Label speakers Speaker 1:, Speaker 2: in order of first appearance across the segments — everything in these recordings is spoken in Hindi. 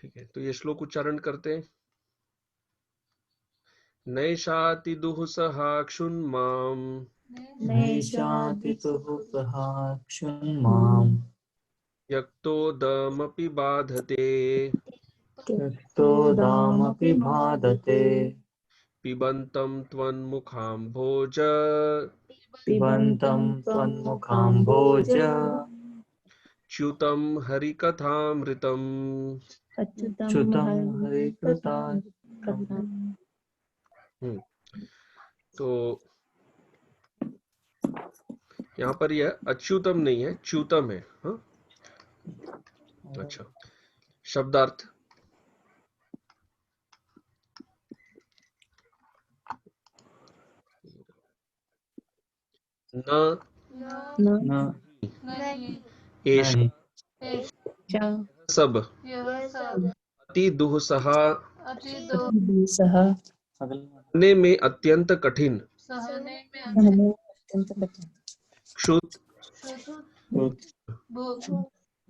Speaker 1: ठीक है, तो ये श्लोक उच्चारण करते हैं। नैषाति दुःसहा क्षुन्माम्
Speaker 2: नैषातितुः सहा क्षुन्माम्
Speaker 1: यक्तोदमपि बाधते
Speaker 2: त्यक्तोदामपि बाधते
Speaker 1: पिबन्तं त्वन्मुखाम्भोज
Speaker 2: पिबन्तं त्वन्मुखाम्भोज
Speaker 1: च्युतं हरिकथामृतम्।
Speaker 2: अच्युतं हरिकृता
Speaker 1: तो यहाँ पर यह अच्युतम नहीं है, च्युतम है। हाँ, अच्छा। शब्दार्थ। न
Speaker 2: न
Speaker 1: एष
Speaker 2: नहीं
Speaker 1: सब अति दुःसहा
Speaker 3: सह
Speaker 1: ने में अत्यंत कठिन क्षुत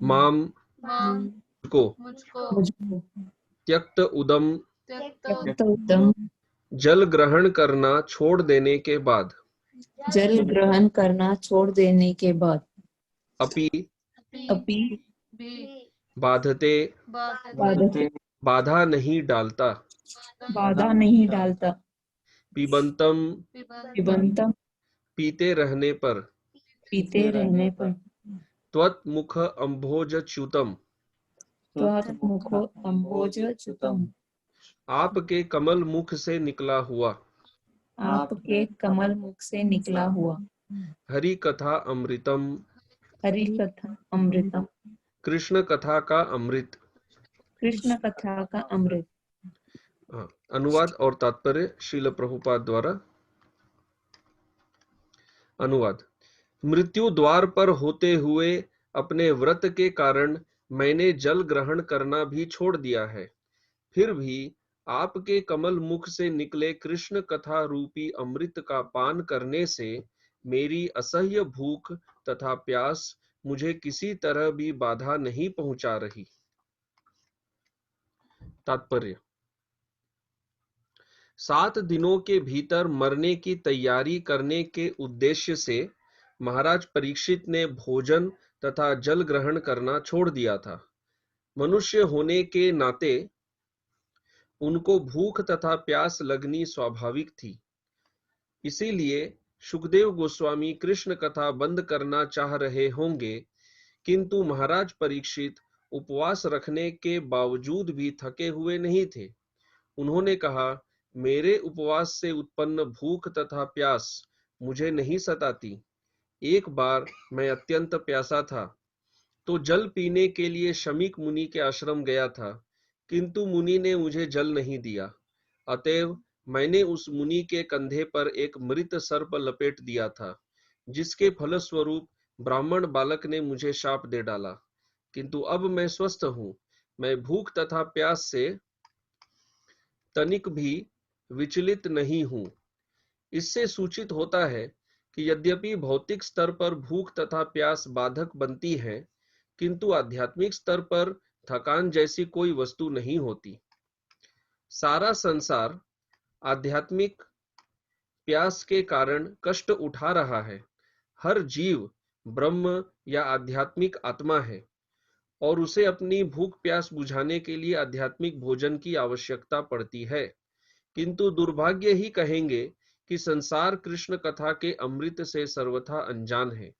Speaker 1: माम को
Speaker 3: मुझको
Speaker 1: त्यक्त उदम
Speaker 3: उत्तम
Speaker 1: जल ग्रहण करना छोड़ देने के बाद
Speaker 3: जल ग्रहण करना छोड़ देने के बाद
Speaker 1: अपि
Speaker 3: अपि
Speaker 1: बाधते
Speaker 3: बाधते
Speaker 1: बाधा नहीं डालता
Speaker 3: बाधा नहीं डालता
Speaker 1: पिबंतम
Speaker 3: पिबंतम
Speaker 1: पीते रहने पर
Speaker 3: पीते रहने पर
Speaker 1: त्वत् मुख अम्भोज च्युतम
Speaker 3: त्वमुखो अम्भोज च्युतम
Speaker 1: आपके कमल मुख से निकला हुआ
Speaker 3: आपके कमल मुख से निकला हुआ
Speaker 1: हरि कथा अमृतम
Speaker 3: हरि कथा अमृतम
Speaker 1: कृष्ण कथा का अमृत।
Speaker 3: कृष्ण कथा का अमृत।
Speaker 1: अनुवाद और तात्पर्य श्रील प्रभुपाद द्वारा। अनुवाद। मृत्यु द्वार पर होते हुए अपने व्रत के कारण मैंने जल ग्रहण करना भी छोड़ दिया है, फिर भी आपके कमल मुख से निकले कृष्ण कथा रूपी अमृत का पान करने से मेरी असह्य भूख तथा प्यास मुझे किसी तरह भी बाधा नहीं पहुंचा रही। तात्पर्य। 7 दिनों के भीतर मरने की तैयारी करने के उद्देश्य से महाराज परीक्षित ने भोजन तथा जल ग्रहण करना छोड़ दिया था। मनुष्य होने के नाते उनको भूख तथा प्यास लगनी स्वाभाविक थी। इसीलिए सुखदेव गोस्वामी कृष्ण कथा बंद करना चाह रहे होंगे, किंतु महाराज परीक्षित उपवास रखने के बावजूद भी थके हुए नहीं थे। उन्होंने कहा, मेरे उपवास से उत्पन्न भूख तथा प्यास मुझे नहीं सताती। एक बार मैं अत्यंत प्यासा था तो जल पीने के लिए शमीक मुनि के आश्रम गया था, किंतु मुनि ने मुझे जल नहीं दिया। अतएव मैंने उस मुनि के कंधे पर एक मृत सर्प लपेट दिया था, जिसके फलस्वरूप ब्राह्मण बालक ने मुझे शाप दे डाला। किंतु अब मैं स्वस्थ हूँ। मैं भूख तथा प्यास से तनिक भी विचलित नहीं हूँ। इससे सूचित होता है कि यद्यपि भौतिक स्तर पर भूख तथा प्यास बाधक बनती है, किंतु आध्यात्मिक स्तर पर थकान जैसी कोई वस्तु नहीं होती। सारा संसार आध्यात्मिक प्यास के कारण कष्ट उठा रहा है। हर जीव ब्रह्म या आध्यात्मिक आत्मा है और उसे अपनी भूख प्यास बुझाने के लिए आध्यात्मिक भोजन की आवश्यकता पड़ती है। किंतु दुर्भाग्य ही कहेंगे कि संसार कृष्ण कथा के अमृत से सर्वथा अनजान है।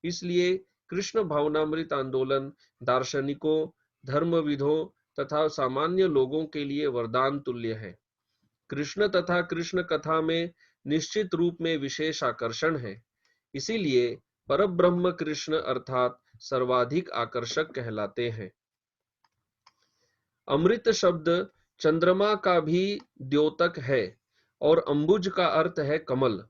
Speaker 1: इसलिए कृष्ण भावनामृत आंदोलन दार्शनिकों, धर्मविदों तथा सामान्य लोगों के लिए वरदान तुल्य है। कृष्ण तथा कृष्ण कथा में निश्चित रूप में विशेष आकर्षण है। इसीलिए परब्रह्म कृष्ण अर्थात सर्वाधिक आकर्षक कहलाते हैं। अमृत शब्द चंद्रमा का भी द्योतक है और अंबुज का अर्थ है कमल।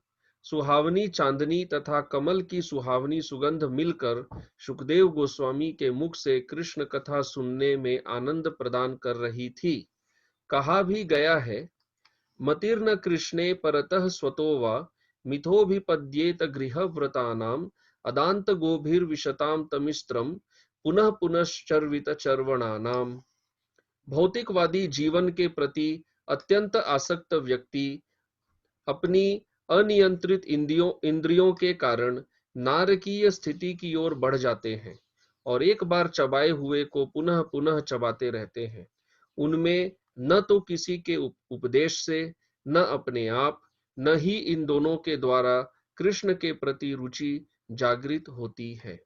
Speaker 1: सुहावनी चांदनी तथा कमल की सुहावनी सुगंध मिलकर सुखदेव गोस्वामी के मुख से कृष्ण कथा सुनने में आनंद प्रदान कर रही थी। कहा भी गया है, मतिर्न कृष्णे परतः स्वतो वा मिथोभिपद्येत गृहव्रतानाम अदांत गोभिर्विशताम तमिस्त्रम पुनः पुनश्चर्वित चर्वणानाम। भौतिकवादी जीवन के प्रति अत्यंत आसक्त व्यक्ति अपनी अनियंत्रित इंद्रियों के कारण नारकीय स्थिति की ओर बढ़ जाते हैं और एक बार चबाए हुए को पुनः पुनः चबाते रहते हैं। उनमें न तो किसी के उपदेश से, न अपने आप, न ही इन दोनों के द्वारा कृष्ण के प्रति रुचि जागृत होती है।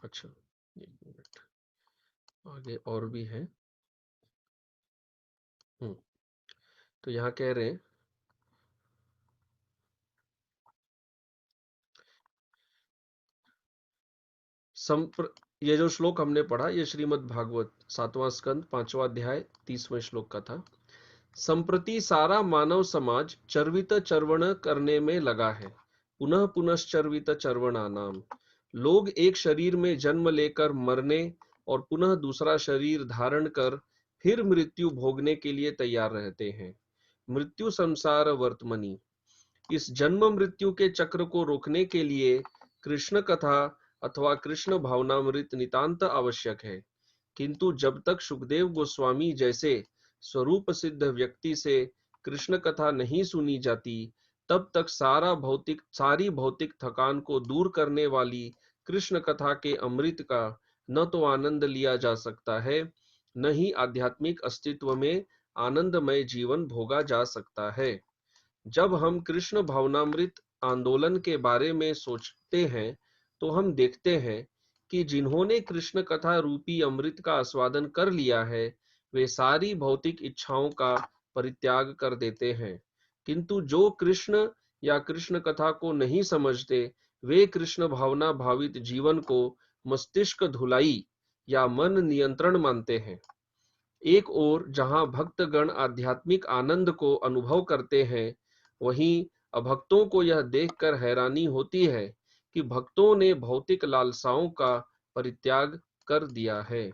Speaker 1: अच्छा, एक मिनट, आगे और भी है। तो यहाँ कह रहे हैं, ये जो श्लोक हमने पढ़ा ये श्रीमद् भागवत 7वां स्कंद 5वां अध्याय 30वें श्लोक का था। संप्रति सारा मानव समाज चर्वित चर्वण करने में लगा है, पुनः पुनश्चर्वित चर्वणा नाम। लोग एक शरीर में जन्म लेकर मरने और पुनः दूसरा शरीर धारण कर फिर मृत्यु भोगने के लिए तैयार रहते हैं। मृत्यु संसार वर्तमनी। इस जन्म मृत्यु के चक्र को रोकने के लिए कृष्ण कथा अथवा कृष्ण भावनामृत नितांत आवश्यक है। किंतु जब तक सुखदेव गोस्वामी जैसे स्वरूप सिद्ध व्यक्ति से कृष्ण कथा नहीं सुनी जाती, तब तक सारी भौतिक थकान को दूर करने वाली कृष्ण कथा के अमृत का न तो आनंद लिया जा सकता है, न ही आध्यात्मिक अस्तित्व में आनंदमय जीवन भोगा जा सकता है। जब हम कृष्ण भावनामृत आंदोलन के बारे में सोचते हैं तो हम देखते हैं कि जिन्होंने कृष्ण कथा रूपी अमृत का आस्वादन कर लिया है, वे सारी भौतिक इच्छाओं का परित्याग कर देते हैं। किंतु जो कृष्ण या कृष्ण कथा को नहीं समझते, वे कृष्ण भावना भावित जीवन को मस्तिष्क धुलाई या मन नियंत्रण मानते हैं। एक ओर जहां भक्तगण आध्यात्मिक आनंद को अनुभव करते हैं, वहीं अभक्तों को यह देखकर हैरानी होती है कि भक्तों ने भौतिक लालसाओं का परित्याग कर दिया है।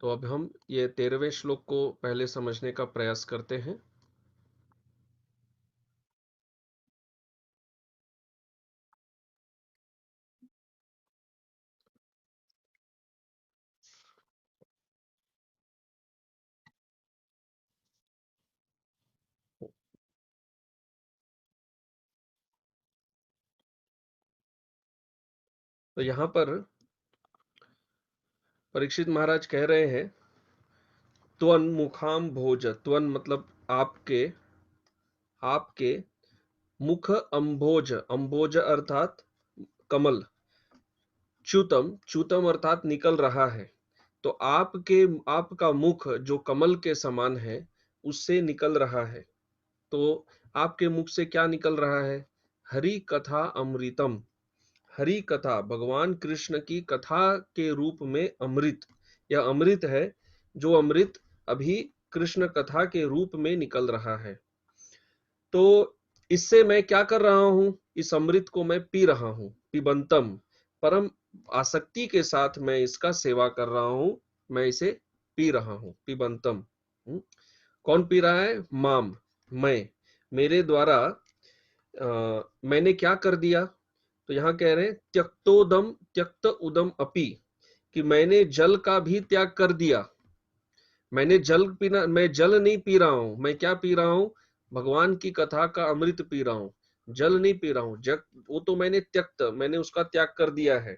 Speaker 1: तो अब हम ये 13वें श्लोक को पहले समझने का प्रयास करते हैं। तो यहाँ पर परीक्षित महाराज कह रहे हैं, त्वन मुखाम भोज। त्वन मतलब आपके, आपके मुख अंभोज, अंभोज अर्थात कमल, च्युतम, च्युतम अर्थात निकल रहा है। तो आपका मुख जो कमल के समान है उससे निकल रहा है। तो आपके मुख से क्या निकल रहा है? हरि कथा अमृतम। हरि कथा, भगवान कृष्ण की कथा के रूप में अमृत, यह अमृत है जो अमृत अभी कृष्ण कथा के रूप में निकल रहा है। तो इससे मैं क्या कर रहा हूं? इस अमृत को मैं पी रहा हूं। पिबंतम, परम आसक्ति के साथ मैं इसका सेवा कर रहा हूं, मैं इसे पी रहा हूं। पिबंतम, कौन पी रहा है? माम, मैं, मेरे द्वारा मैंने क्या कर दिया? तो यहां कह रहे हैं त्यक्तोदम त्यक्त उदम अपि, कि मैंने जल का भी त्याग कर दिया। मैंने जल पीना, मैं जल नहीं पी रहा हूं, मैं क्या पी रहा हूं? भगवान की कथा का अमृत पी रहा हूं, जल नहीं पी रहा हूं। जग वो तो मैंने त्यक्त, मैंने उसका त्याग कर दिया है,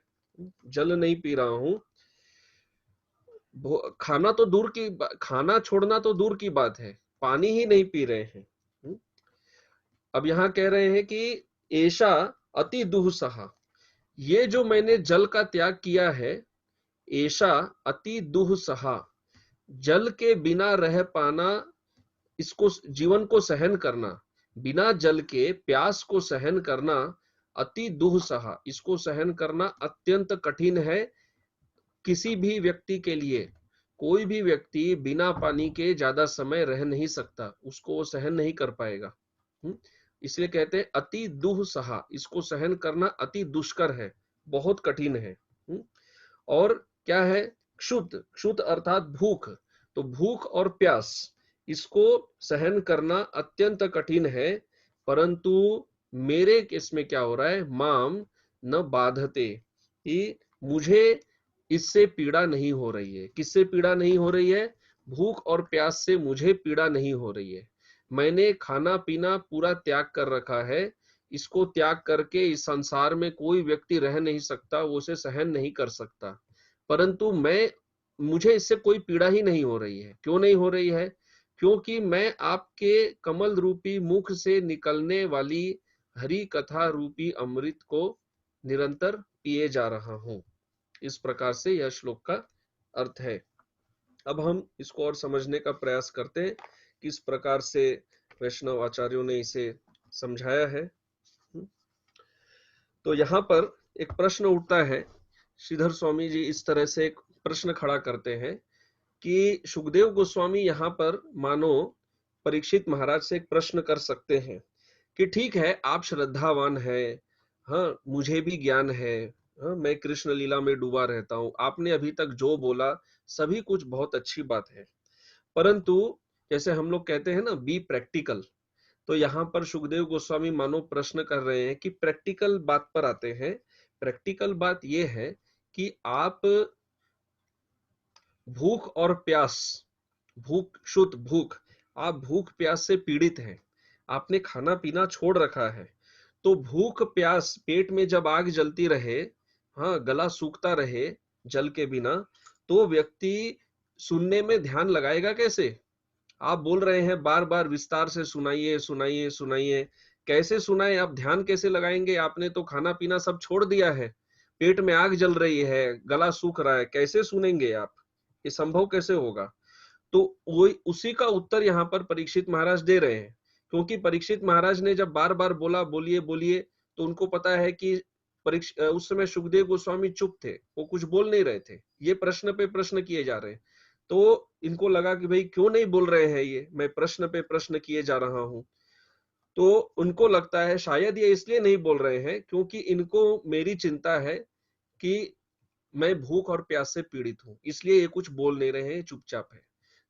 Speaker 1: जल नहीं पी रहा हूं। खाना तो दूर की, खाना छोड़ना तो दूर की बात है, पानी ही नहीं पी रहे हैं। अब यहां कह रहे हैं कि ऐशा अति दुःसहा, ये जो मैंने जल का त्याग किया है, ऐशा अति दुःसहा, जल के बिना रह पाना, इसको, जीवन को सहन करना, बिना जल के प्यास को सहन करना, अति दुःसहा, इसको सहन करना अत्यंत कठिन है किसी भी व्यक्ति के लिए। कोई भी व्यक्ति बिना पानी के ज्यादा समय रह नहीं सकता, उसको वो सहन नहीं कर पाएगा। इसलिए कहते हैं अति दुःसहा, इसको सहन करना अति दुष्कर है, बहुत कठिन है। और क्या है, क्षुत, क्षुत अर्थात भूख। तो भूख और प्यास इसको सहन करना अत्यंत कठिन है, परंतु मेरे केस में क्या हो रहा है, माम न बाधते, कि मुझे इससे पीड़ा नहीं हो रही है। किससे पीड़ा नहीं हो रही है? भूख और प्यास से मुझे पीड़ा नहीं हो रही है। मैंने खाना पीना पूरा त्याग कर रखा है, इसको त्याग करके इस संसार में कोई व्यक्ति रह नहीं सकता, वो उसे सहन नहीं कर सकता, परंतु मुझे इससे कोई पीड़ा ही नहीं हो रही है। क्यों नहीं हो रही है? क्योंकि मैं आपके कमल रूपी मुख से निकलने वाली हरि कथा रूपी अमृत को निरंतर पिए जा रहा हूं। इस प्रकार से यह श्लोक का अर्थ है। अब हम इसको और समझने का प्रयास करते हैं, किस प्रकार से वैष्णव आचार्यों ने इसे समझाया है। तो यहाँ पर एक प्रश्न उठता है, श्रीधर स्वामी जी इस तरह से एक प्रश्न खड़ा करते हैं कि सुखदेव गोस्वामी यहाँ पर मानो परीक्षित महाराज से एक प्रश्न कर सकते हैं कि ठीक है, आप श्रद्धावान हैं, हाँ मुझे भी ज्ञान है, हाँ मैं कृष्ण लीला में डूबा रहता हूँ, आपने अभी तक जो बोला सभी कुछ बहुत अच्छी बात है, परंतु जैसे हम लोग कहते हैं ना, बी प्रैक्टिकल। तो यहाँ पर सुखदेव गोस्वामी मानो प्रश्न कर रहे हैं कि प्रैक्टिकल बात पर आते हैं। प्रैक्टिकल बात यह है कि आप भूख और प्यास, भूख, शुद्ध भूख, आप भूख प्यास से पीड़ित हैं, आपने खाना पीना छोड़ रखा है, तो भूख प्यास, पेट में जब आग जलती रहे, हाँ गला सूखता रहे जल के बिना, तो व्यक्ति सुनने में ध्यान लगाएगा कैसे? आप बोल रहे हैं बार बार विस्तार से सुनाइए सुनाइए सुनाइए, कैसे सुनाए, आप ध्यान कैसे लगाएंगे? आपने तो खाना पीना सब छोड़ दिया है, पेट में आग जल रही है, गला सूख रहा है, कैसे सुनेंगे आप? ये संभव कैसे होगा? तो वही उसी का उत्तर यहाँ पर परीक्षित महाराज दे रहे हैं, क्योंकि परीक्षित महाराज ने जब बार बार बोला बोलिए बोलिए, तो उनको पता है कि उस समय सुखदेव गोस्वामी चुप थे, वो कुछ बोल नहीं रहे थे, ये प्रश्न पे प्रश्न किए जा रहे हैं। तो इनको लगा कि भाई क्यों नहीं बोल रहे हैं ये, मैं प्रश्न पे प्रश्न किए जा रहा हूं। तो उनको लगता है शायद ये इसलिए नहीं बोल रहे हैं क्योंकि इनको मेरी चिंता है कि मैं भूख और प्यास से पीड़ित हूं, इसलिए ये कुछ बोल नहीं रहे हैं, चुपचाप है,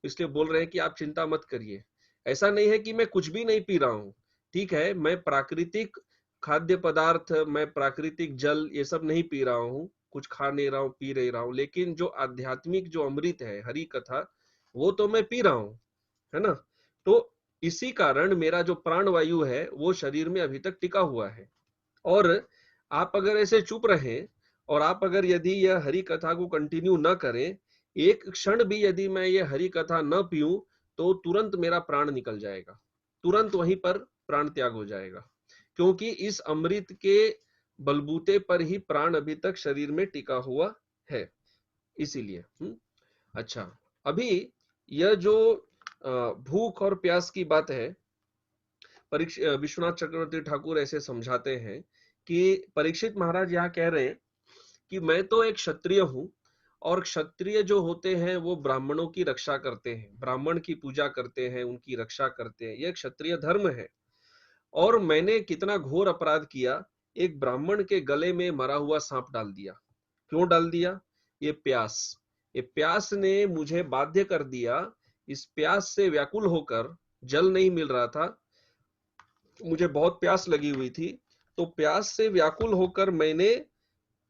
Speaker 1: इसलिए बोल रहे हैं कि आप चिंता मत करिए। ऐसा नहीं है कि मैं कुछ भी नहीं पी रहा हूं, ठीक है, मैं प्राकृतिक खाद्य पदार्थ, मैं प्राकृतिक जल ये सब नहीं पी रहा हूं, कुछ खा नहीं रहा हूं, पी नहीं रहा हूं, लेकिन जो आध्यात्मिक जो अमृत है, हरि कथा, वो तो मैं पी रहा हूं, है ना। तो इसी कारण मेरा जो प्राण वायु है वो शरीर में अभी तक टिका हुआ है। और आप अगर ऐसे चुप रहें और आप अगर यदि यह हरि कथा को कंटिन्यू न करें, एक क्षण भी यदि मैं ये हरि कथा न पीऊं, तो तुरंत मेरा प्राण निकल जाएगा, तुरंत वहीं पर प्राण त्याग हो जाएगा, क्योंकि इस अमृत के बलबूते पर ही प्राण अभी तक शरीर में टिका हुआ है, इसीलिए। अच्छा, अभी यह जो भूख और प्यास की बात है, विश्वनाथ चक्रवर्ती ठाकुर ऐसे समझाते हैं कि परीक्षित महाराज यहाँ कह रहे हैं कि मैं तो एक क्षत्रिय हूं, और क्षत्रिय जो होते हैं वो ब्राह्मणों की रक्षा करते हैं, ब्राह्मण की पूजा करते हैं, उनकी रक्षा करते हैं, यह क्षत्रिय धर्म है। और मैंने कितना घोर अपराध किया, एक ब्राह्मण के गले में मरा हुआ सांप डाल दिया। क्यों डाल दिया? ये प्यास, ये प्यास ने मुझे बाध्य कर दिया, इस प्यास से व्याकुल होकर, जल नहीं मिल रहा था, मुझे बहुत प्यास लगी हुई थी, तो प्यास से व्याकुल होकर मैंने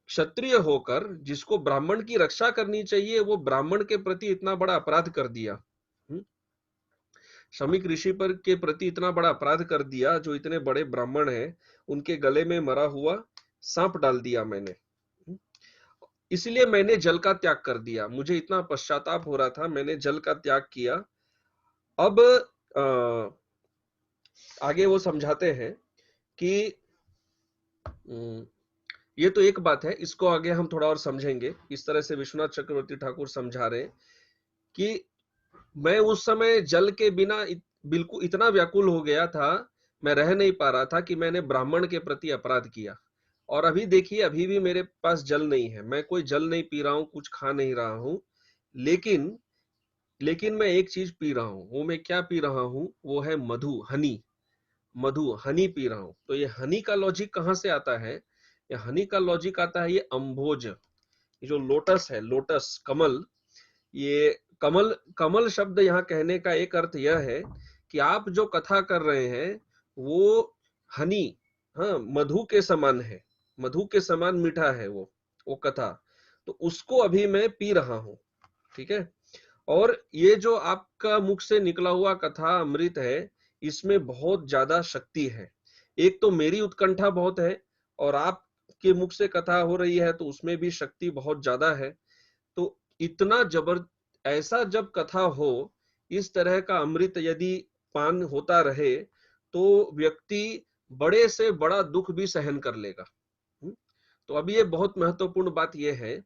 Speaker 1: क्षत्रिय होकर, जिसको ब्राह्मण की रक्षा करनी चाहिए, वो ब्राह्मण के प्रति इतना बड़ा अपराध कर दिया। शमीक ऋषि पर के प्रति इतना बड़ा अपराध कर दिया, जो इतने बड़े ब्राह्मण हैं, उनके गले में मरा हुआ सांप डाल दिया मैंने, इसलिए मैंने जल का त्याग कर दिया, मुझे इतना पश्चाताप हो रहा था, मैंने जल का त्याग किया। अब आगे वो समझाते हैं कि ये तो एक बात है, इसको आगे हम थोड़ा और समझेंगे। इस तरह से विश्वनाथ चक्रवर्ती ठाकुर समझा रहे हैं कि मैं उस समय जल के बिना बिल्कुल इतना व्याकुल हो गया था, मैं रह नहीं पा रहा था, कि मैंने ब्राह्मण के प्रति अपराध किया। और अभी देखिए, अभी भी मेरे पास जल नहीं है, मैं कोई जल नहीं पी रहा हूं, कुछ खा नहीं रहा हूं, लेकिन मैं एक चीज पी रहा हूं। वो मैं क्या पी रहा हूं? वो है मधु, हनी, मधु, हनी पी रहा हूं। तो ये हनी का लॉजिक कहां से आता है? ये हनी का लॉजिक आता है ये अम्भोज, ये जो लोटस है, लोटस कमल, ये कमल कमल शब्द यहाँ कहने का एक अर्थ यह है कि आप जो कथा कर रहे हैं वो हनी, हाँ, मधु के समान है, मधु के समान मीठा है वो कथा, तो उसको अभी मैं पी रहा हूं, ठीक है। और ये जो आपका मुख से निकला हुआ कथा अमृत है, इसमें बहुत ज्यादा शक्ति है। एक तो मेरी उत्कंठा बहुत है, और आपके मुख से कथा हो रही है तो उसमें भी शक्ति बहुत ज्यादा है। तो इतना जबर ऐसा जब कथा हो, इस तरह का अमृत यदि पान होता रहे, तो व्यक्ति बड़े से बड़ा दुख भी सहन कर लेगा। तो अभी ये बहुत महत्वपूर्ण बात यह है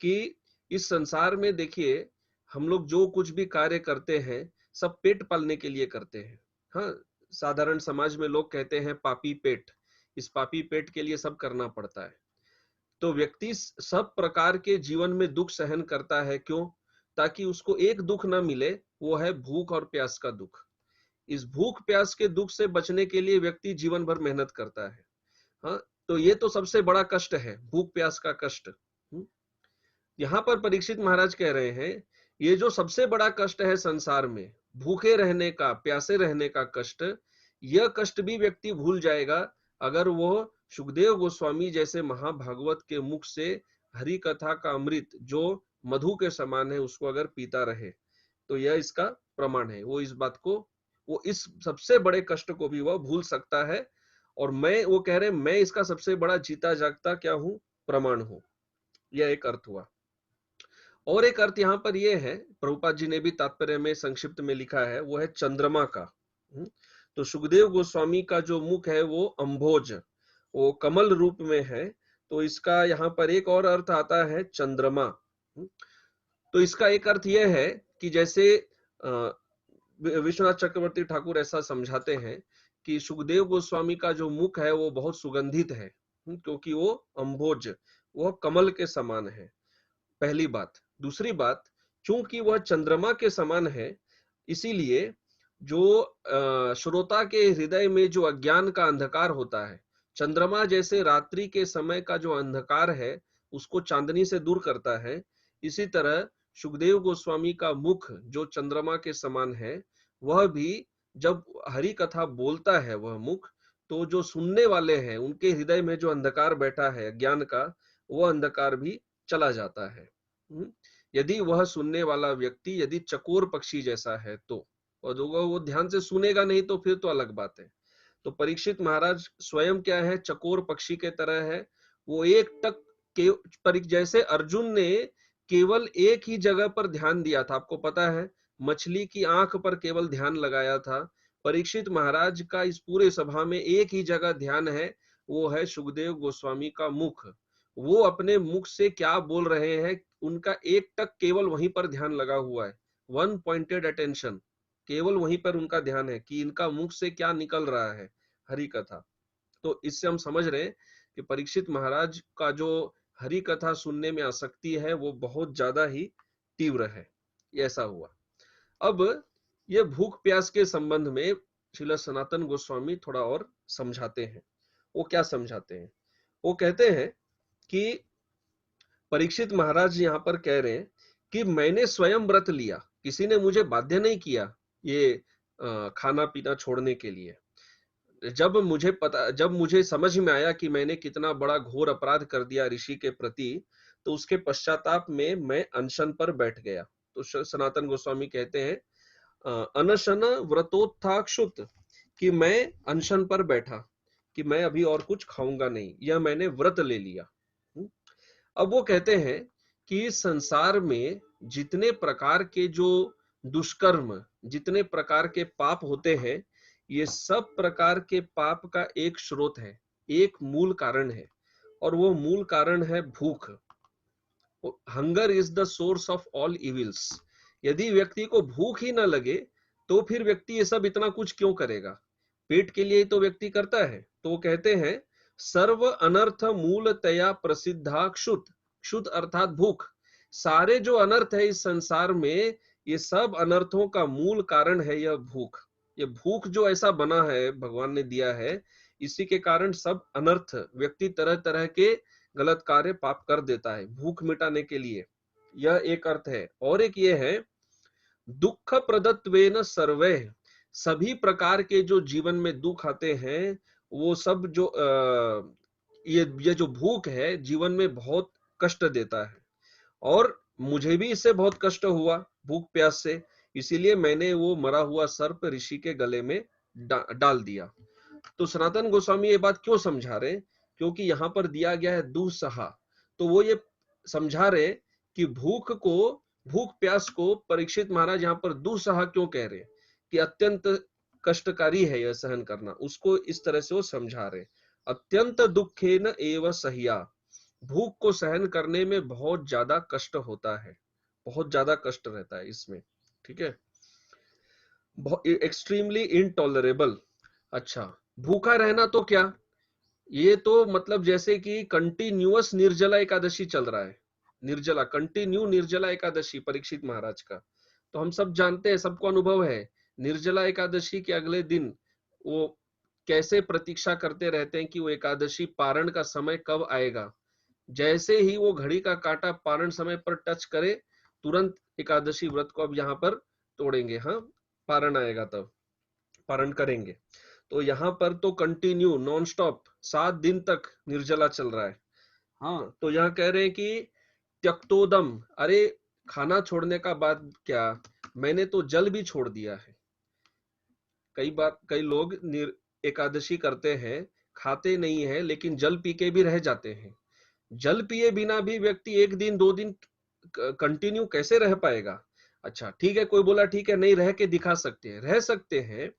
Speaker 1: कि इस संसार में देखिए, हम लोग जो कुछ भी कार्य करते हैं सब पेट पालने के लिए करते हैं। हाँ, साधारण समाज में लोग कहते हैं पापी पेट, इस पापी पेट के लिए सब करना पड़ता है। तो व्यक्ति सब प्रकार के जीवन में दुख सहन करता है, क्यों? ताकि उसको एक दुख ना मिले, वो है भूख और प्यास का दुख। इस भूख प्यास के दुख से बचने के लिए व्यक्ति जीवन भर मेहनत करता है। हाँ, तो ये तो सबसे बड़ा कष्ट है, भूख प्यास का कष्ट। यहाँ पर परीक्षित महाराज कह रहे हैं, ये जो सबसे बड़ा कष्ट है संसार में, भूखे रहने का, प्यासे रहने का कष्ट, यह कष्ट भी व्यक्ति भूल जाएगा अगर वो सुखदेव गोस्वामी जैसे महाभागवत के मुख से हरि कथा का अमृत जो मधु के समान है उसको अगर पीता रहे। तो यह इसका प्रमाण है, वो इस बात को, वो इस सबसे बड़े कष्ट को भी वह भूल सकता है। और वो कह रहे मैं इसका सबसे बड़ा जीता जागता क्या हूं? प्रमाण हूं। यह एक अर्थ हुआ। और एक अर्थ यहाँ पर यह है, प्रभुपाद जी ने भी तात्पर्य में संक्षिप्त में लिखा है, वो है चंद्रमा का। तो सुखदेव गोस्वामी का जो मुख है वो अंभोज, वो कमल रूप में है, तो इसका यहाँ पर एक और अर्थ आता है चंद्रमा। तो इसका एक अर्थ यह है कि जैसे विश्वनाथ चक्रवर्ती ठाकुर ऐसा समझाते हैं कि सुखदेव गोस्वामी का जो मुख है वो बहुत सुगंधित है, क्योंकि वो अंभोज, वो कमल के समान है, पहली बात। दूसरी बात, चूंकि वह चंद्रमा के समान है, इसीलिए जो श्रोता के हृदय में जो अज्ञान का अंधकार होता है, चंद्रमा जैसे रात्रि के समय का जो अंधकार है उसको चांदनी से दूर करता है, इसी तरह सुखदेव गोस्वामी का मुख जो चंद्रमा के समान है, वह भी जब हरि कथा बोलता है वह मुख, तो जो सुनने वाले हैं उनके हृदय में जो अंधकार बैठा है ज्ञान का, वह अंधकार भी चला जाता है। यदि वह सुनने वाला व्यक्ति यदि चकोर पक्षी जैसा है तो, और वो ध्यान से सुनेगा नहीं तो फिर तो अलग बात है। तो परीक्षित महाराज स्वयं क्या है? चकोर पक्षी के तरह है। वो एक टक के जैसे अर्जुन ने केवल एक ही जगह पर ध्यान दिया था, आपको पता है, मछली की आंख पर केवल ध्यान लगाया था। परीक्षित महाराज का इस पूरे सभा में एक ही जगह ध्यान है, वो है सुखदेव गोस्वामी का मुख। वो अपने मुख से क्या बोल रहे हैं, उनका एक टक केवल वहीं पर ध्यान लगा हुआ है, वन पॉइंटेड अटेंशन, केवल वहीं पर उनका ध्यान है कि इनका मुख से क्या निकल रहा है, हरि कथा। तो इससे हम समझ रहे हैं कि परीक्षित महाराज का जो हरि कथा सुनने में आसक्ति है वो बहुत ज्यादा ही तीव्र है, ऐसा हुआ। अब ये भूख प्यास के संबंध में श्रील सनातन गोस्वामी थोड़ा और समझाते हैं। वो क्या समझाते हैं? वो कहते हैं कि परीक्षित महाराज यहाँ पर कह रहे हैं कि मैंने स्वयं व्रत लिया, किसी ने मुझे बाध्य नहीं किया ये खाना पीना छोड़ने के लिए। जब मुझे समझ में आया कि मैंने कितना बड़ा घोर अपराध कर दिया ऋषि के प्रति, तो उसके पश्चाताप में मैं अनशन पर बैठ गया। तो सनातन गोस्वामी कहते हैं अनशन व्रतोत्थाक्षुत, कि मैं अनशन पर बैठा कि मैं अभी और कुछ खाऊंगा नहीं, यह मैंने व्रत ले लिया। अब वो कहते हैं कि संसार में जितने प्रकार के जो दुष्कर्म, जितने प्रकार के पाप होते हैं, ये सब प्रकार के पाप का एक स्रोत है, एक मूल कारण है, और वो मूल कारण है भूख। Hunger is the source of all evils. यदि व्यक्ति को भूख ही ना लगे तो फिर व्यक्ति ये सब इतना कुछ क्यों करेगा? पेट के लिए ही तो व्यक्ति करता है। तो वो कहते हैं सर्व अनर्थ मूलतया प्रसिद्धा क्षुत, क्षुत अर्थात भूख। सारे जो अनर्थ है इस संसार में, ये सब अनर्थों का मूल कारण है यह भूख। ये भूख जो ऐसा बना है, भगवान ने दिया है, इसी के कारण सब अनर्थ, व्यक्ति तरह तरह के गलत कार्य पाप कर देता है, भूख मिटाने के लिए। यह एक अर्थ है। और एक ये है, दुख प्रदत्वेन सर्वे, सभी प्रकार के जो जीवन में दुख आते हैं वो सब जो ये जो भूख है जीवन में बहुत कष्ट देता है। और मुझे भी इससे बहुत कष्ट हुआ भूख प्यास से, इसीलिए मैंने वो मरा हुआ सर्प ऋषि के गले में डाल दिया। तो सनातन गोस्वामी ये बात क्यों समझा रहे? क्योंकि यहाँ पर दिया गया है दुस्सहा, तो वो ये समझा रहे कि भूख प्यास को परीक्षित महाराज यहाँ पर दुस्सहा क्यों कह रहे, कि अत्यंत कष्टकारी है यह सहन करना, उसको इस तरह से वो समझा रहे। अत्यंत दुखेन एव सह्या, भूख को सहन करने में बहुत ज्यादा कष्ट होता है, बहुत ज्यादा कष्ट रहता है इसमें, ठीक है, एक्सट्रीमली इनटॉलरेबल। अच्छा, भूखा रहना तो क्या, ये तो मतलब जैसे कि कंटिन्यूअस निर्जला एकादशी चल रहा है, निर्जला कंटिन्यू निर्जला एकादशी परीक्षित महाराज का, तो हम सब जानते हैं, सबको अनुभव है निर्जला एकादशी के अगले दिन वो कैसे प्रतीक्षा करते रहते हैं कि वो एकादशी पारण का समय कब आएगा। जैसे ही वो घड़ी का कांटा पारण समय पर टच करे, तुरंत एकादशी व्रत को अब यहाँ पर तोड़ेंगे, हाँ पारण आएगा तब पारण करेंगे। तो यहाँ पर तो कंटिन्यू नॉन स्टॉप 7 दिन तक निर्जला चल रहा है। हाँ, तो यहाँ कह रहे हैं कि त्यक्तोदम, अरे खाना छोड़ने का बात क्या, मैंने तो जल भी छोड़ दिया है। कई बार कई लोग एकादशी करते हैं, खाते नहीं है, लेकिन जल पी के भी रह जाते हैं। जल पिए बिना भी व्यक्ति 1 दिन 2 दिन कंटिन्यू कैसे रह पाएगा? अच्छा ठीक है, कोई बोला ठीक है नहीं रह के दिखा सकते हैं, रह सकते हैं,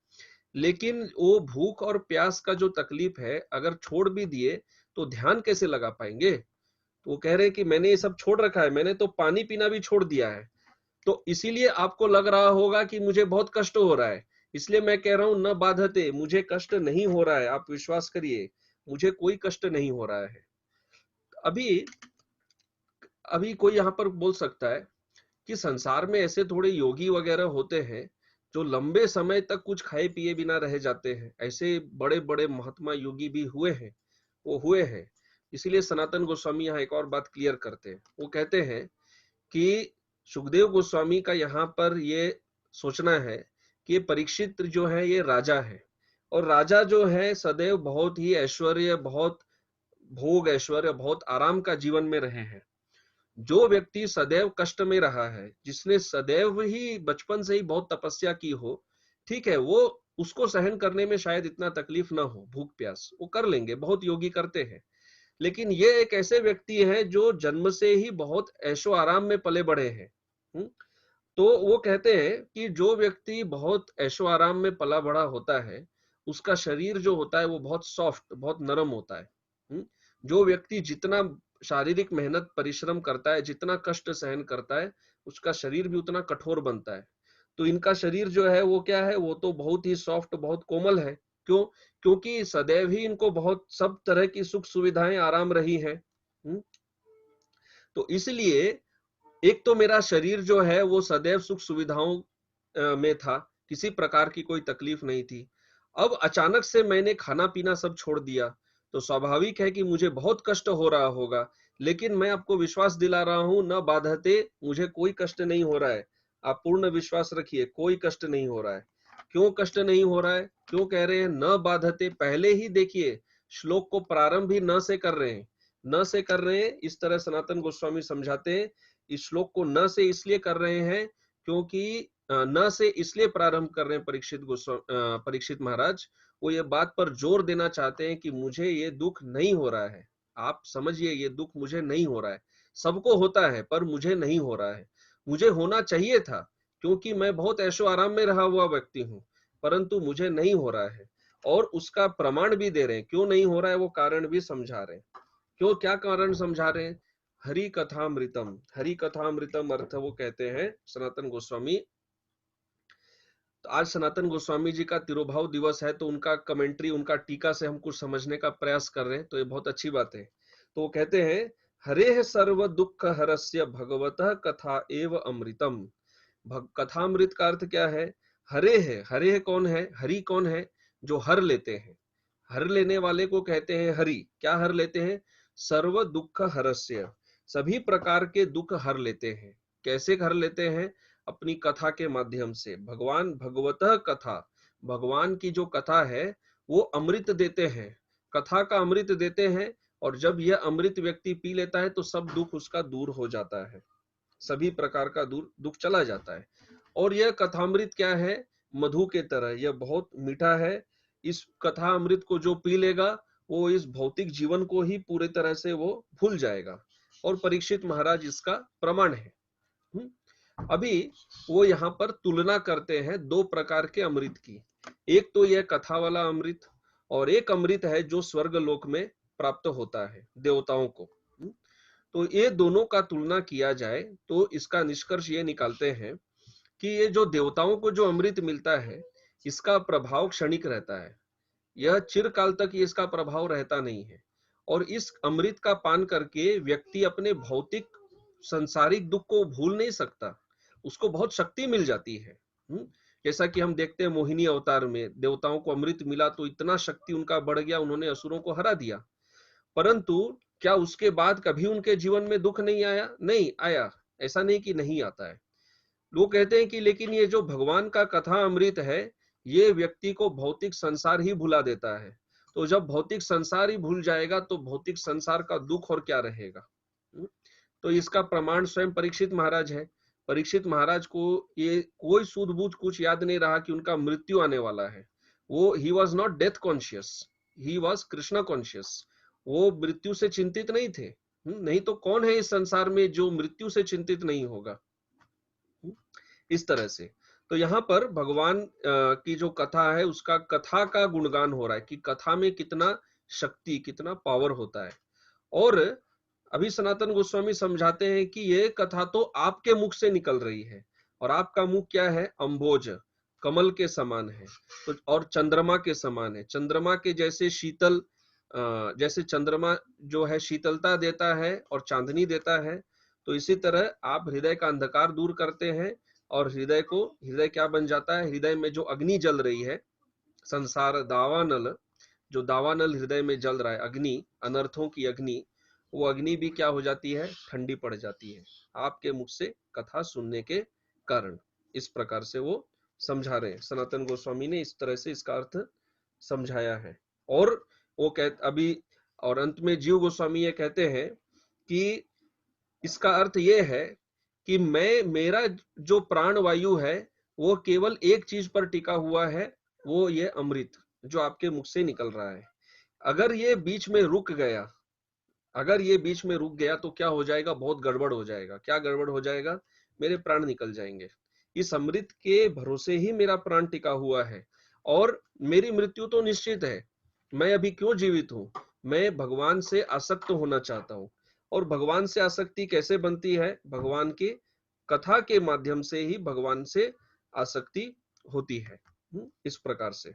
Speaker 1: लेकिन वो भूख और प्यास का जो तकलीफ है अगर छोड़ भी दिए तो ध्यान कैसे लगा पाएंगे? तो वो कह रहे हैं कि मैंने ये सब छोड़ रखा है, मैंने तो पानी पीना भी छोड़ दिया है। तो इसीलिए आपको लग रहा होगा कि मुझे बहुत कष्ट हो रहा है, इसलिए मैं कह रहा हूं न बाधते, मुझे कष्ट नहीं हो रहा है, आप विश्वास करिए मुझे कोई कष्ट नहीं हो रहा है। अभी अभी कोई यहाँ पर बोल सकता है कि संसार में ऐसे थोड़े योगी वगैरह होते हैं जो लंबे समय तक कुछ खाए पिए बिना रह जाते हैं, ऐसे बड़े बड़े महात्मा योगी भी हुए हैं, वो हुए हैं। इसीलिए सनातन गोस्वामी यहाँ एक और बात क्लियर करते हैं, वो कहते हैं कि सुखदेव गोस्वामी का यहाँ पर ये सोचना है कि परीक्षित जो है ये राजा है, और राजा जो है सदैव बहुत ही ऐश्वर्य, बहुत भोग ऐश्वर्य, बहुत आराम का जीवन में रहे हैं। जो व्यक्ति सदैव कष्ट में रहा है, जिसने सदैव ही बचपन से ही बहुत तपस्या की हो, ठीक है, वो उसको सहन करने में शायद इतना तकलीफ ना हो, भूख प्यास वो कर लेंगे, बहुत योगी करते हैं। लेकिन ये एक ऐसे व्यक्ति है जो जन्म से ही बहुत ऐशो आराम में पले बढ़े हैं। तो वो कहते हैं कि जो व्यक्ति बहुत ऐशो आराम में पला बढ़ा होता है, उसका शरीर जो होता है वो बहुत सॉफ्ट, बहुत नरम होता है। जो व्यक्ति जितना शारीरिक मेहनत परिश्रम करता है, जितना कष्ट सहन करता है, उसका शरीर भी उतना कठोर बनता है। तो इनका शरीर जो है वो क्या है, वो तो बहुत ही सॉफ्ट, बहुत कोमल है। क्यों? क्योंकि सदैव ही इनको बहुत सब तरह की सुख सुविधाएं आराम रही है। तो इसलिए एक तो मेरा शरीर जो है वो सदैव सुख सुविधाओं में था, किसी प्रकार की कोई तकलीफ नहीं थी। अब अचानक से मैंने खाना पीना सब छोड़ दिया, तो स्वाभाविक है कि मुझे बहुत कष्ट हो रहा होगा। लेकिन मैं आपको विश्वास दिला रहा हूं, न बाधते, मुझे कोई कष्ट नहीं हो रहा है। आप पूर्ण विश्वास रखिए, कोई कष्ट नहीं हो रहा है। क्यों कष्ट नहीं हो रहा है? क्यों कह रहे हैं न बाधते? पहले ही देखिए श्लोक को प्रारंभ ही न से कर रहे हैं, न से कर रहे हैं। इस तरह सनातन गोस्वामी समझाते हैं, इस श्लोक को न से इसलिए कर रहे हैं क्योंकि न से इसलिए प्रारंभ कर रहे हैं परीक्षित महाराज, वो ये बात पर जोर देना चाहते हैं कि मुझे ये दुख नहीं हो रहा है। आप समझिए, ये दुख मुझे नहीं हो रहा है, सबको होता है पर मुझे नहीं हो रहा है। मुझे होना चाहिए था क्योंकि मैं बहुत ऐशो आराम में रहा हुआ व्यक्ति हूं, परंतु मुझे नहीं हो रहा है। और उसका प्रमाण भी दे रहे हैं, क्यों नहीं हो रहा है वो कारण भी समझा रहे हैं। क्यों, क्या कारण समझा रहे हैं? हरि कथामृतम, हरि कथामृतम अर्थ वो कहते हैं सनातन गोस्वामी। तो आज सनातन गोस्वामी जी का तिरुभाव दिवस है, तो उनका कमेंट्री, उनका टीका से हम कुछ समझने का प्रयास कर रहे हैं, तो ये बहुत अच्छी बात है। तो वो कहते हैं हरेः सर्व दुख हरस्य भगवतः कथा एव अमृतम। कथामृत का अर्थ क्या है? हरे है, हरे है कौन है? हरि कौन है? जो हर लेते हैं, हर लेने वाले को कहते हैं हरि। क्या हर लेते हैं? सर्व दुख हरस्य, सभी प्रकार के दुख हर लेते हैं। कैसे हर लेते हैं? अपनी कथा के माध्यम से। भगवान भगवतः कथा, भगवान की जो कथा है वो अमृत देते हैं, कथा का अमृत देते हैं, और जब यह अमृत व्यक्ति पी लेता है तो सब दुख उसका दूर हो जाता है, सभी प्रकार का दुख चला जाता है। और यह कथामृत क्या है? मधु के तरह, यह बहुत मीठा है। इस कथा अमृत को जो पी लेगा वो इस भौतिक जीवन को ही पूरे तरह से वो भूल जाएगा, और परीक्षित महाराज इसका प्रमाण है। अभी वो यहाँ पर तुलना करते हैं दो प्रकार के अमृत की। एक तो यह कथा वाला अमृत, और एक अमृत है जो स्वर्ग लोक में प्राप्त होता है देवताओं को। तो ये दोनों का तुलना किया जाए तो इसका निष्कर्ष ये निकालते हैं कि ये जो देवताओं को जो अमृत मिलता है इसका प्रभाव क्षणिक रहता है, यह चिरकाल तक इसका प्रभाव रहता नहीं है। और इस अमृत का पान करके व्यक्ति अपने भौतिक संसारिक दुख को भूल नहीं सकता, उसको बहुत शक्ति मिल जाती है। जैसा कि हम देखते हैं मोहिनी अवतार में देवताओं को अमृत मिला तो इतना शक्ति उनका बढ़ गया, उन्होंने असुरों को हरा दिया। परंतु क्या उसके बाद कभी उनके जीवन में दुख नहीं आया? नहीं आया, ऐसा नहीं कि नहीं आता है। लोग कहते हैं कि लेकिन ये जो भगवान का कथा अमृत है ये व्यक्ति को भौतिक संसार ही भुला देता है। तो जब भौतिक संसार ही भूल जाएगा तो भौतिक संसार का दुख और क्या रहेगा? तो इसका प्रमाण स्वयं परीक्षित महाराज है। परीक्षित महाराज को ये कोई सूझबूझ कुछ याद नहीं रहा कि उनका मृत्यु आने वाला है। वो he was not death conscious, he was Krishna conscious. वो मृत्यु से चिंतित नहीं थे। नहीं तो कौन है इस संसार में जो मृत्यु से चिंतित नहीं होगा? इस तरह से तो यहाँ पर भगवान की जो कथा है उसका कथा का गुणगान हो रहा है कि कथा में कितना शक्ति, कितना पावर होता है। और अभी सनातन गोस्वामी समझाते हैं कि ये कथा तो आपके मुख से निकल रही है, और आपका मुख क्या है? अंबोज, कमल के समान है, तो और चंद्रमा के समान है। चंद्रमा के जैसे शीतल, जैसे चंद्रमा जो है शीतलता देता है और चांदनी देता है, तो इसी तरह आप हृदय का अंधकार दूर करते हैं और हृदय क्या बन जाता है? हृदय में जो अग्नि जल रही है, संसार दावानल, जो दावानल हृदय में जल रहा है, अग्नि, अनर्थों की अग्नि, वो अग्नि भी क्या हो जाती है? ठंडी पड़ जाती है आपके मुख से कथा सुनने के कारण। इस प्रकार से वो समझा रहे हैं, सनातन गोस्वामी ने इस तरह से इसका अर्थ समझाया है। और वो अभी और अंत में जीव गोस्वामी ये कहते हैं कि इसका अर्थ ये है कि मेरा जो प्राण वायु है वो केवल एक चीज पर टिका हुआ है, वो ये अमृत जो आपके मुख से निकल रहा है। अगर ये बीच में रुक गया, अगर ये बीच में रुक गया तो क्या हो जाएगा? बहुत गड़बड़ हो जाएगा। क्या गड़बड़ हो जाएगा? मेरे प्राण निकल जाएंगे। इस अमृत के भरोसे ही मेरा प्राण टिका हुआ है, और मेरी मृत्यु तो निश्चित है। मैं अभी क्यों जीवित हूं? मैं भगवान से आसक्त होना चाहता हूं। और भगवान से आसक्ति कैसे बनती है? भगवान की कथा के माध्यम से ही भगवान से आसक्ति होती है। इस प्रकार से।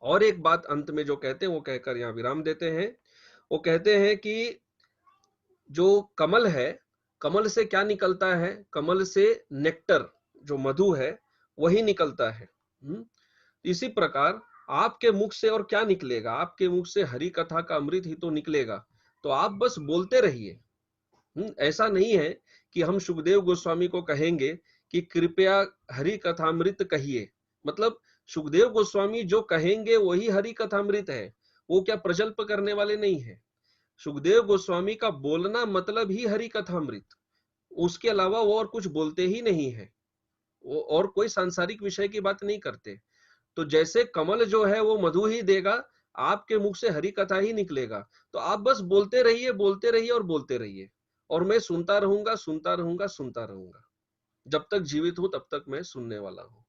Speaker 1: और एक बात अंत में जो कहते हैं वो कहकर यहाँ विराम देते हैं। वो कहते हैं कि जो कमल है, कमल से क्या निकलता है? कमल से नेक्टर, जो मधु है, वही निकलता है। इसी प्रकार आपके मुख से और क्या निकलेगा? आपके मुख से हरि कथा का अमृत ही तो निकलेगा। तो आप बस बोलते रहिए। ऐसा नहीं है कि हम सुखदेव गोस्वामी को कहेंगे कि कृपया हरि कथामृत कहिए, मतलब सुखदेव गोस्वामी जो कहेंगे वही हरि कथामृत है, वो क्या प्रजल्प करने वाले नहीं है। सुखदेव गोस्वामी का बोलना मतलब ही हरि कथामृत, उसके अलावा वो और कुछ बोलते ही नहीं है, वो और कोई सांसारिक विषय की बात नहीं करते। तो जैसे कमल जो है वो मधु ही देगा, आपके मुख से हरि कथा ही निकलेगा। तो आप बस बोलते रहिए, बोलते रहिए और बोलते रहिए, और मैं सुनता रहूंगा, सुनता रहूंगा, सुनता रहूंगा। जब तक जीवित हूं तब तक मैं सुनने वाला हूं।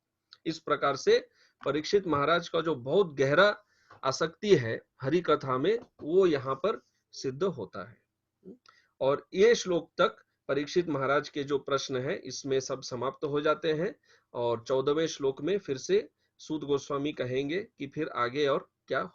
Speaker 1: इस प्रकार से परीक्षित महाराज का जो बहुत गहरा आसक्ति है हरि कथा में, वो यहाँ पर सिद्ध होता है। और ये श्लोक तक परीक्षित महाराज के जो प्रश्न है इसमें सब समाप्त हो जाते हैं। और 14वें श्लोक में फिर से सूत गोस्वामी कहेंगे कि फिर आगे और क्या